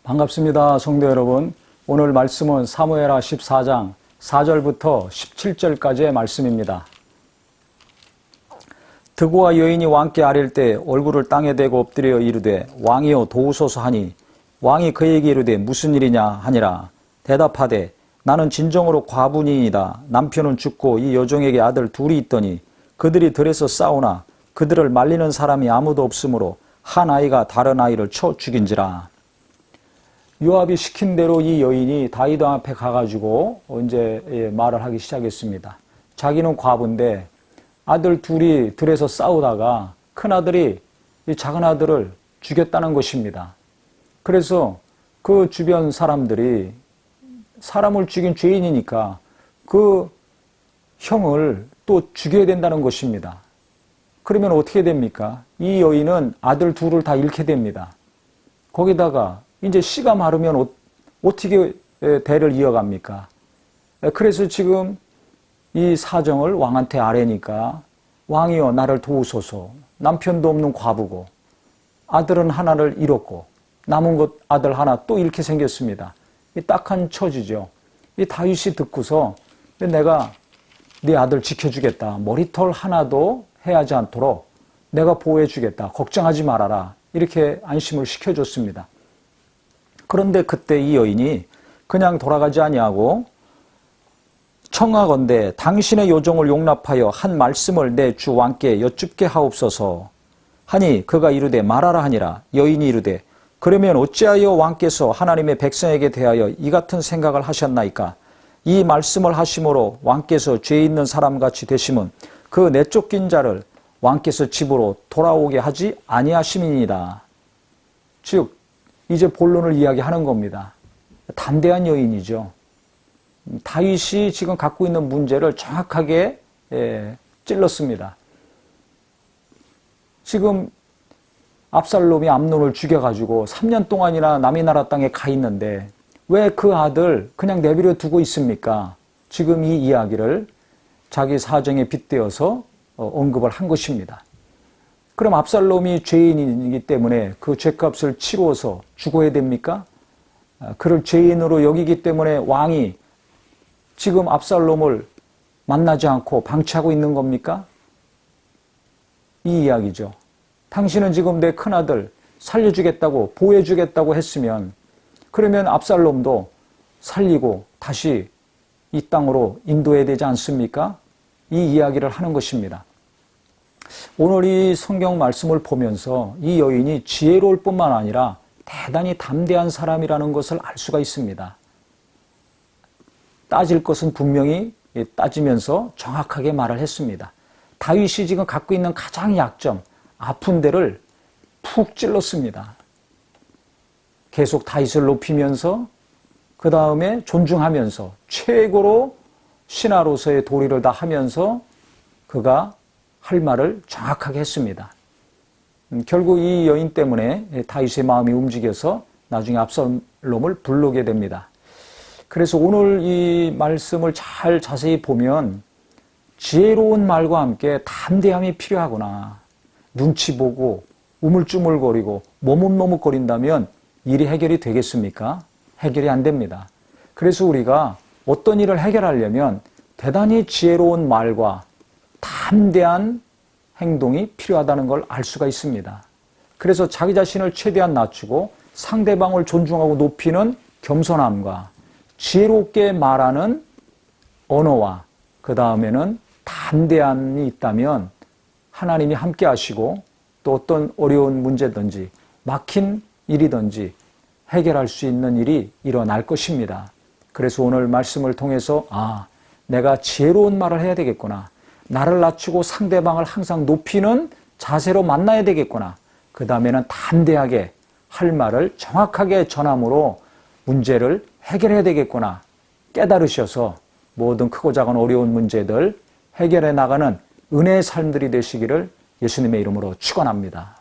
반갑습니다. 성도 여러분. 오늘 말씀은 사무엘하 14장 4절부터 17절까지의 말씀입니다. 드고와 여인이 왕께 아릴 때 얼굴을 땅에 대고 엎드려 이르되 왕이여 도우소서 하니 왕이 그에게 이르되 무슨 일이냐 하니라. 대답하되 나는 진정으로 과부니이다. 남편은 죽고 이 여종에게 아들 둘이 있더니 그들이 들에서 싸우나 그들을 말리는 사람이 아무도 없으므로 한 아이가 다른 아이를 쳐 죽인지라. 요압이 시킨 대로 이 여인이 다윗 왕 앞에 가가지고 이제 말을 하기 시작했습니다. 자기는 과부인데 아들 둘이 들에서 싸우다가 큰 아들이 이 작은 아들을 죽였다는 것입니다. 그래서 그 주변 사람들이 사람을 죽인 죄인이니까 그 형을 또 죽여야 된다는 것입니다. 그러면 어떻게 됩니까? 이 여인은 아들 둘을 다 잃게 됩니다. 거기다가 이제 씨가 마르면 어떻게 대를 이어갑니까? 그래서 지금 이 사정을 왕한테 아뢰니까 왕이여 나를 도우소서. 남편도 없는 과부고 아들은 하나를 잃었고 남은 것 아들 하나 또 잃게 생겼습니다. 이 딱한 처지죠. 이 다윗이 듣고서 내가 네 아들 지켜주겠다. 머리털 하나도 해하지 않도록 내가 보호해주겠다. 걱정하지 말아라. 이렇게 안심을 시켜줬습니다. 그런데 그때 이 여인이 그냥 돌아가지 아니하고 청하건대 당신의 요정을 용납하여 한 말씀을 내 주 왕께 여쭙게 하옵소서 하니 그가 이르되 말하라 하니라. 여인이 이르되 그러면 어찌하여 왕께서 하나님의 백성에게 대하여 이 같은 생각을 하셨나이까? 이 말씀을 하심으로 왕께서 죄 있는 사람같이 되심은 그 내쫓긴 자를 왕께서 집으로 돌아오게 하지 아니하심이니이다. 즉 이제 본론을 이야기하는 겁니다. 담대한 여인이죠. 다윗이 지금 갖고 있는 문제를 정확하게 찔렀습니다. 지금 압살롬이 암논을 죽여가지고 3년 동안이나 남의 나라 땅에 가 있는데 왜 그 아들 그냥 내버려 두고 있습니까? 지금 이 이야기를 자기 사정에 빗대어서 언급을 한 것입니다. 그럼 압살롬이 죄인이기 때문에 그 죄값을 치루어서 죽어야 됩니까? 그를 죄인으로 여기기 때문에 왕이 지금 압살롬을 만나지 않고 방치하고 있는 겁니까? 이 이야기죠. 당신은 지금 내 큰아들 살려주겠다고 보호해주겠다고 했으면 그러면 압살롬도 살리고 다시 이 땅으로 인도해야 되지 않습니까? 이 이야기를 하는 것입니다. 오늘 이 성경 말씀을 보면서 이 여인이 지혜로울 뿐만 아니라 대단히 담대한 사람이라는 것을 알 수가 있습니다. 따질 것은 분명히 따지면서 정확하게 말을 했습니다. 다윗이 지금 갖고 있는 가장 약점, 아픈 데를 푹 찔렀습니다. 계속 다윗을 높이면서 그 다음에 존중하면서 최고로 신하로서의 도리를 다 하면서 그가 할 말을 정확하게 했습니다. 결국 이 여인 때문에 다윗의 마음이 움직여서 나중에 압살롬을 부르게 됩니다. 그래서 오늘 이 말씀을 잘 자세히 보면 지혜로운 말과 함께 담대함이 필요하구나. 눈치 보고 우물쭈물거리고 머뭇머뭇거린다면 일이 해결이 되겠습니까? 해결이 안 됩니다. 그래서 우리가 어떤 일을 해결하려면 대단히 지혜로운 말과 담대한 행동이 필요하다는 걸 알 수가 있습니다. 그래서 자기 자신을 최대한 낮추고 상대방을 존중하고 높이는 겸손함과 지혜롭게 말하는 언어와 그 다음에는 담대함이 있다면 하나님이 함께 하시고 또 어떤 어려운 문제든지 막힌 일이든지 해결할 수 있는 일이 일어날 것입니다. 그래서 오늘 말씀을 통해서 내가 지혜로운 말을 해야 되겠구나. 나를 낮추고 상대방을 항상 높이는 자세로 만나야 되겠구나. 그 다음에는 담대하게 할 말을 정확하게 전함으로 문제를 해결해야 되겠구나. 깨달으셔서 모든 크고 작은 어려운 문제들 해결해 나가는 은혜의 삶들이 되시기를 예수님의 이름으로 축원합니다.